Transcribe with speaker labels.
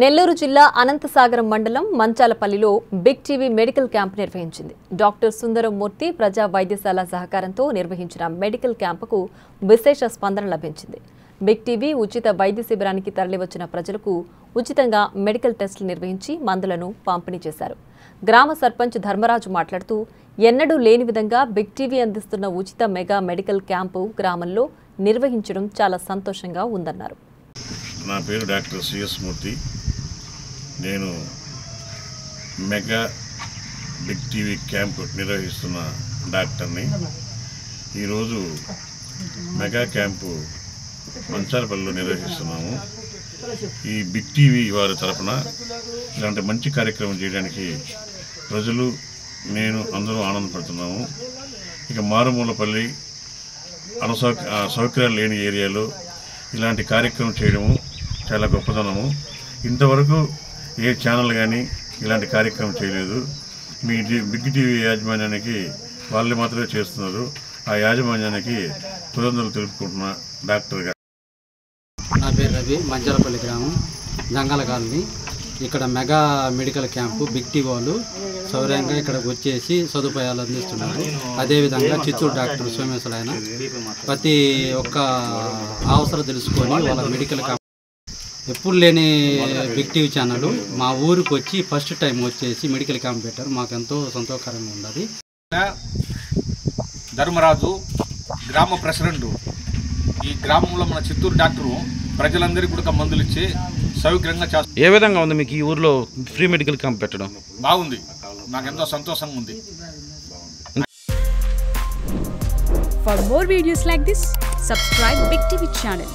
Speaker 1: నెల్లూరు జిల్లా అనంతసాగరం మండలం మంచాలపల్లిలో big TV medical camp నిర్వహించింది. డాక్టర్ సుందరం మూర్తి ప్రజా వైద్యశాల సహకారంతో నిర్వహించిన మెడికల్ క్యాంపుకు విశేష స్పందన లభించింది. బిగ్ టీవీ ఉచిత వైద్య శిబిరానికి తరలివచ్చిన ప్రజలకు ఉచితంగా మెడికల్ టెస్టులు నిర్వహించి మందులను పంపిణీ చేశారు. గ్రామ సర్పంచ్ ధర్మరాజు మాట్లాడుతూ ఎన్నడూ లేని విధంగా బిగ్ టీవీ అందిస్తున్న ఉచిత మెగా మెడికల్ క్యాంపు గ్రామంలో నిర్వహించడం చాలా సంతోషంగా ఉందన్నారు.
Speaker 2: నా పేరు డాక్టర్ సిఎస్ మూర్తి. నేను మెగా బిగ్ టీవీ క్యాంప్ నిర్వహిస్తున్న డాక్టర్ని. ఈరోజు మెగా క్యాంపు మంచాలపల్లిలో నిర్వహిస్తున్నాము. ఈ బిగ్ టీవీ వారి తరఫున ఇలాంటి మంచి కార్యక్రమం చేయడానికి ప్రజలు నేను అందరూ ఆనందపడుతున్నాము. ఇక మారుమూలపల్లి సౌకర్యాలు లేని ఏరియాలో ఇలాంటి కార్యక్రమం చేయడము చాలా గొప్పదనము. ఇంతవరకు ఏ ఛానల్ కానీ ఇలాంటి కార్యక్రమం చేయలేదు. మీ బిగ్ టీవీ యాజమాన్యానికి వాళ్ళు మాత్రమే చేస్తున్నారు. ఆ యాజమాన్యానికి కృతజ్ఞతలు తెలుపుకుంటున్న డాక్టర్ గారు.
Speaker 3: నా పేరు రవి, మంచాలపల్లి గ్రామం, జంగాల కాలనీ. ఇక్కడ mega medical camp big TV వాళ్ళు సౌర్యంగా ఇక్కడికి వచ్చేసి సదుపాయాలు అందిస్తున్నారు. అదేవిధంగా చిత్తూరు డాక్టర్ సోమేశ్వర ఆయన ప్రతి ఒక్క అవసరం తెలుసుకొని వాళ్ళ మెడికల్ క్యాంప్ ఎప్పుడు లేని బిగ్ టీవీ ఛానల్ మా ఊరికి వచ్చి ఫస్ట్ టైం వచ్చేసి మెడికల్ క్యాంప్ పెట్టారు. మాకు ఎంతో సంతోషకరంగా ఉన్నది.
Speaker 4: ధర్మరాజు గ్రామ ప్రెసిడెంట్. ఈ గ్రామంలో మన చిత్తూరు డాక్టరు ప్రజలందరికీ కూడా మందులు ఇచ్చి సౌకర్యంగా చేస్తారు.
Speaker 5: ఏ విధంగా ఉంది మీకు ఈ ఊర్లో ఫ్రీ మెడికల్ క్యాంప్ పెట్టడం?
Speaker 4: బాగుంది, నాకెంతో సంతోషంగా ఉంది.
Speaker 6: For more videos like this, subscribe Big TV channel.